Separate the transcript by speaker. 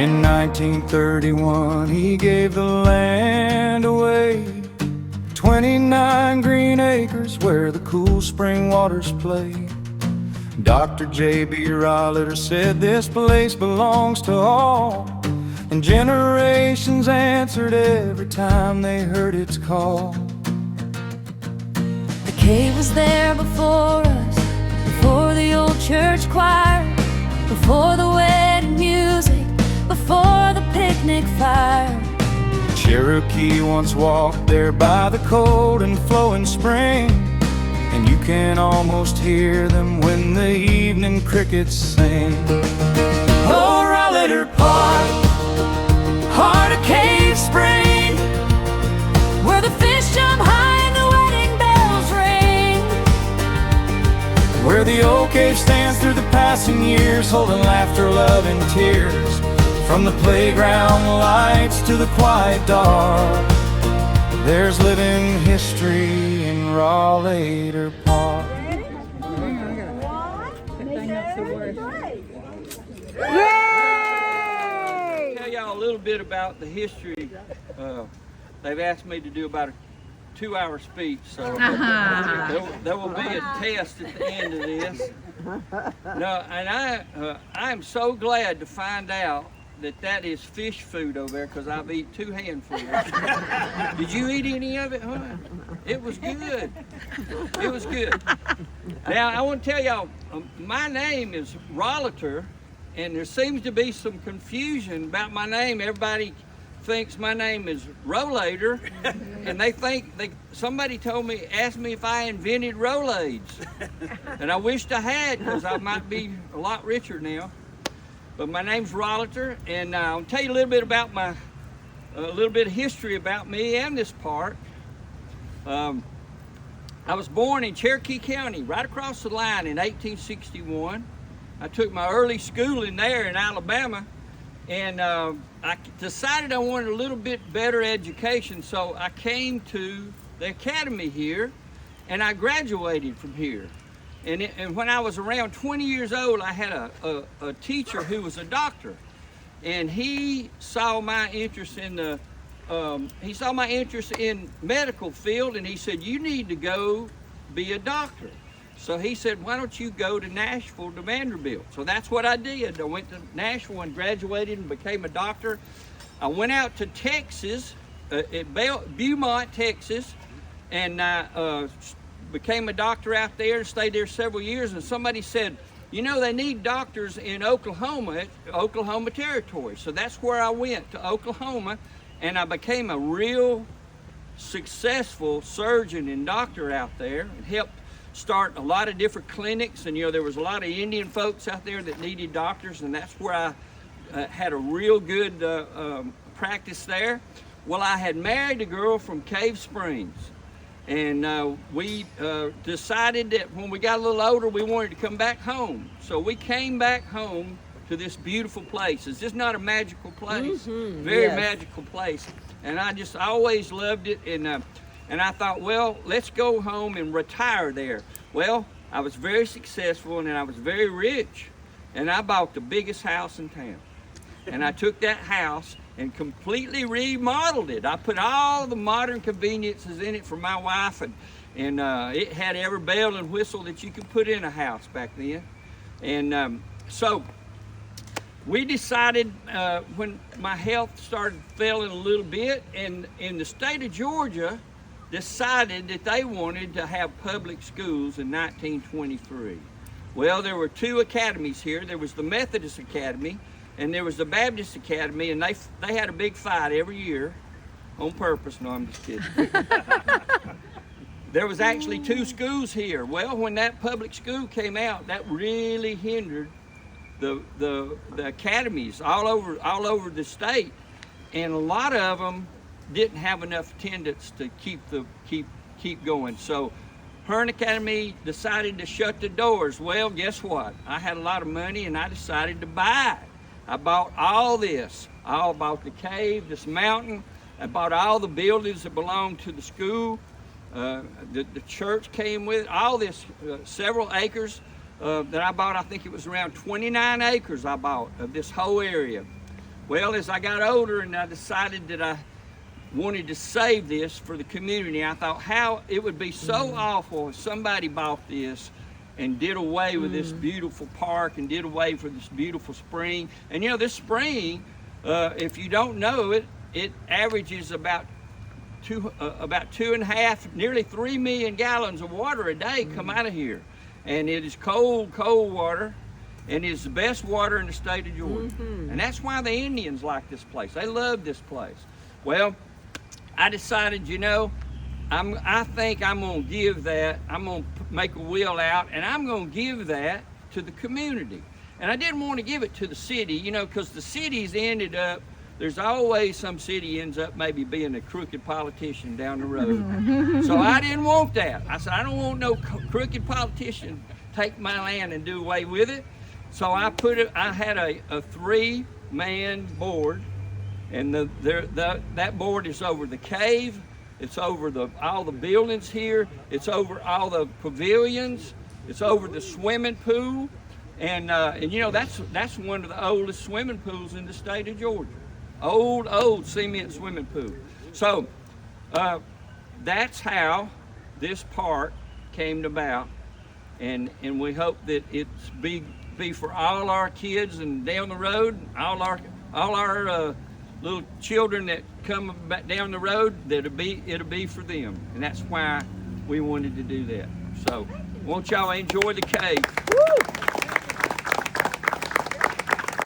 Speaker 1: In 1931 he gave the land away, 29 green acres where the cool spring waters play. Dr. J.B. Rolater said this place belongs to all, and generations answered every time they heard its call.
Speaker 2: The cave was there before us, before the old church choir, before the wedding music, before the picnic fire.
Speaker 1: Cherokee once walked there by the cold and flowing spring, and you can almost hear them when the evening crickets sing. Oh, Rolater Park,
Speaker 2: Heart of Cave Spring, where the fish jump high and the wedding bells ring,
Speaker 1: where the old cave stands through the passing years, holding laughter, love, and tears. From the playground lights to the quiet dark, there's living history in Rolater Park.
Speaker 3: Yay! Tell y'all a little bit about the history. They've asked me to do about a 2-hour speech, so there will be a test at the end of this. No, and I'm so glad to find out that is fish food over there, because I've eaten 2 handfuls. Did you eat any of it, huh? It was good. It was good. Now, I want to tell y'all, my name is Rolater, and there seems to be some confusion about my name. Everybody thinks my name is Rolater, and they think somebody asked me if I invented Rolaids. And I wished I had, because I might be a lot richer now. But my name's Rolater, and I'll tell you a little bit about a little bit of history about me and this park. I was born in Cherokee County, right across the line, in 1861. I took my early schooling there in Alabama, and I decided I wanted a little bit better education, so I came to the academy here, and I graduated from here. And when I was around 20 years old, I had a teacher who was a doctor, and he saw my interest in medical field, and he said, "You need to go be a doctor." So he said, "Why don't you go to Nashville to Vanderbilt?" So that's what I did. I went to Nashville and graduated and became a doctor. I went out to Texas, at Beaumont, Texas, and became a doctor out there and stayed there several years. And somebody said, "You know, they need doctors in Oklahoma Territory." So that's where I went, to Oklahoma, and I became a real successful surgeon and doctor out there, and helped start a lot of different clinics. And there was a lot of Indian folks out there that needed doctors, and that's where I had a real good practice there. Well, I had married a girl from Cave Springs, and we decided that when we got a little older, we wanted to come back home. So we came back home to this beautiful place. Is this not a magical place? Very magical place. And I always loved it. And I thought, well, let's go home and retire there. Well, I was very successful, and I was very rich. And I bought the biggest house in town. And I took that house and completely remodeled it. I put all the modern conveniences in it for my wife, and it had every bell and whistle that you could put in a house back then. And so we decided, when my health started failing a little bit, and in the state of Georgia decided that they wanted to have public schools in 1923. Well, there were 2 academies here. There was the Methodist Academy, and there was the Baptist Academy, and they had a big fight every year on purpose. No, I'm just kidding. There was actually 2 schools here. Well, when that public school came out, that really hindered the academies all over the state, and a lot of them didn't have enough attendance to keep going. So Hearn Academy decided to shut the doors. Well, guess what? I had a lot of money, and I decided to buy it. I bought all this. I bought the cave, this mountain. I bought all the buildings that belonged to the school. The church came with it. All this, several acres that I bought. I think it was around 29 acres I bought of this whole area. Well, as I got older and I decided that I wanted to save this for the community, I thought how it would be so awful if somebody bought this and did away with this beautiful park and did away with this beautiful spring. And you know, this spring, if you don't know it, it averages about 2.5, nearly 3 million gallons of water a day come out of here. And it is cold water, and it's the best water in the state of Georgia. And that's why the Indians like this place. They love this place. Well, I decided, you know, I think I'm gonna give that, I'm gonna make a will out, and I'm gonna give that to the community. And I didn't want to give it to the city, you know, because the cities ended up, there's always some city ends up maybe being a crooked politician down the road. So I didn't want that. I said, I don't want no crooked politician take my land and do away with it. So I had a 3-man board, and that board is over the cave, it's over all the buildings here, it's over all the pavilions, it's over the swimming pool, and you know, that's one of the oldest swimming pools in the state of Georgia. Old cement swimming pool. So that's how this park came about, and we hope that it's be for all our kids and down the road, all our little children that come back down the road, that it'll be for them, and that's why we wanted to do that. So, won't y'all enjoy the cave? Woo!